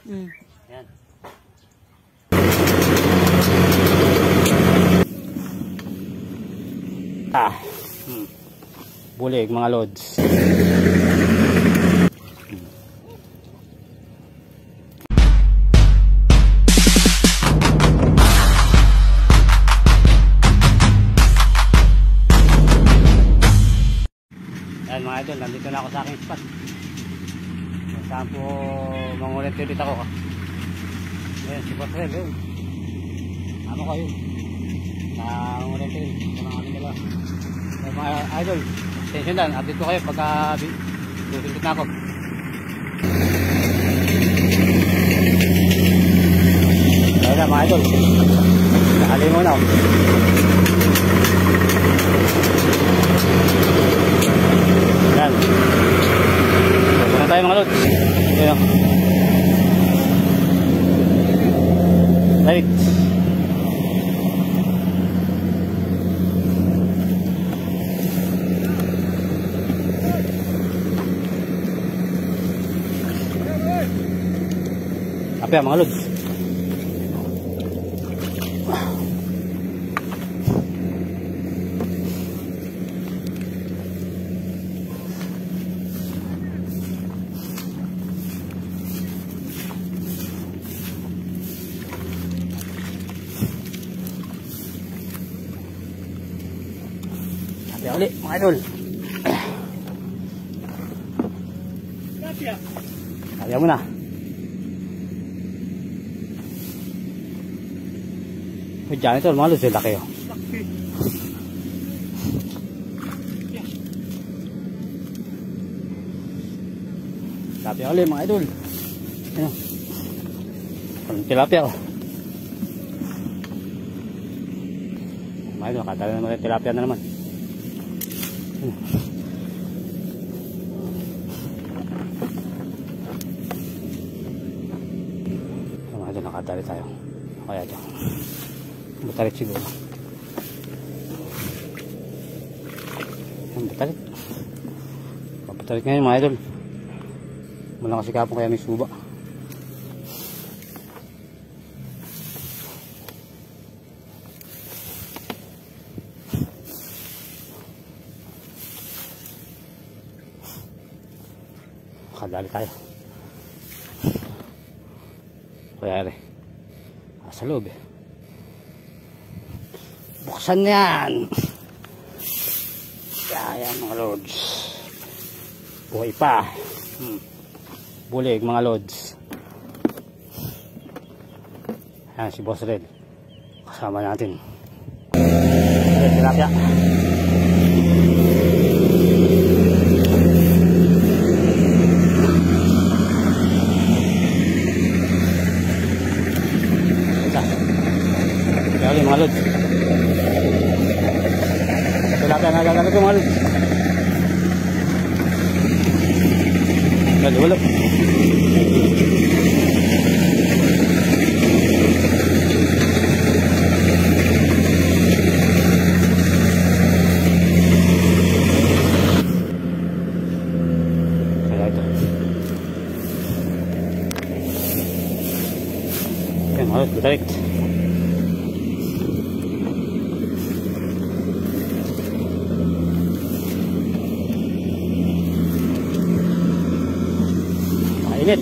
Yan. Bulig mga lods. Yan mga idol, nandito na ako sa aking spot. Saan po mangulit ulit ako. Ayan, si Boss Rel, yun. Ano ko yun? Nangulit ulit. Mga nila. Mga idol, attention lang. Update ko kayo pagka tutulit na ako. Ayan na mga idol. Nakali mo na ako. Ayan. Huwag na tayo mga lods. Ayan. Right. Apa ya mga lods? Apa ulit mga idol? Kaya mo na. Diyan ito, mga lods, laki oh. Tilapia ulit mga idol. Ayan. Tilapia oh. Mga idol, nakadala naman tilapia na naman. Mga idol, nakadali tayo. Kaya ito. Batalit siguro. Ang batalit. Batalit ngayon mga idol. Mula kasi kapon kaya may suba. Makadali tayo. Kaya rin. Sa loob eh. Buksan yan. Ayan mga lods. Buhay pa. Bulig mga lods. Ayan si Boss Red. Kasama natin. Tilapia. Ayan mga lods. Tilapia na gagamit ko mga lods. Wala. Kaya ito. Ayan mga lods, direct. Init.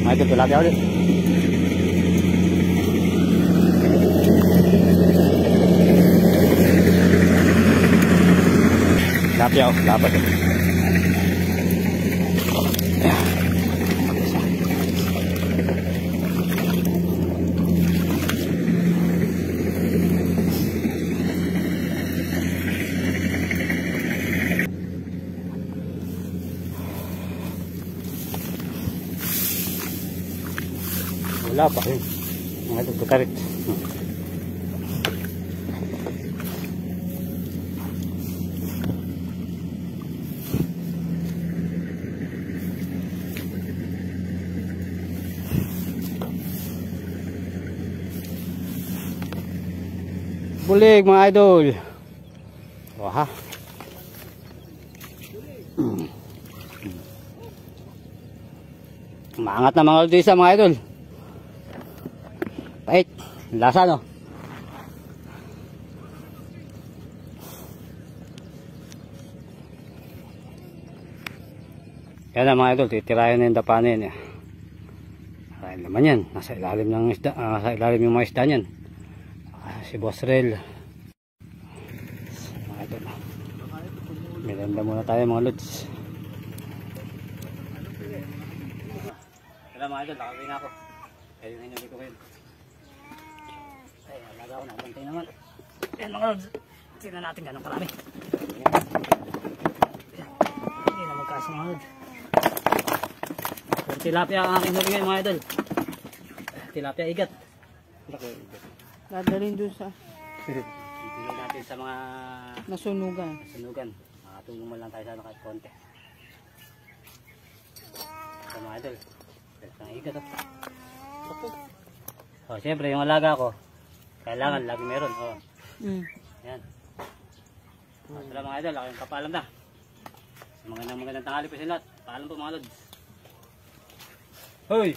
Ito tilapia ulit. Tilapia oh, dapat eh. Wala pa rin. Mga ito karit. Bulig mga idol. Wah. Maangat na mga lodisa mga idol. Pait. Lasa no. Yan na mga idol. Titirayan na yung dapanin. Ay naman yan. Nasa ilalim ng isda. Nasa ilalim yung mga isda niyan. Si Boss Rel. Mga idol. Miranda muna tayo mga lods. Wala mga idol, nakawin na ako. Kayo na inyo dito kayo. Ay, alaga ako na. Bantay naman. Yan mga lods. Tignan natin ganun karami. Yan. Hindi na magkasa mga lods. Tilapia ang aking huli ngayon mga idol. Tilapia igat. Dadalhin doon sa Ibigay natin sa mga nasunugan. sunugan. Makatulong mo lang tayo sa kahit konti. Sa mga idol. Ang igat oh, siyempre yung alaga ko kailangan lagi meron yan sila mga idol, aking kapaalam na magandang tanghali po sa lahat. Paalam po mga lods. Hoy!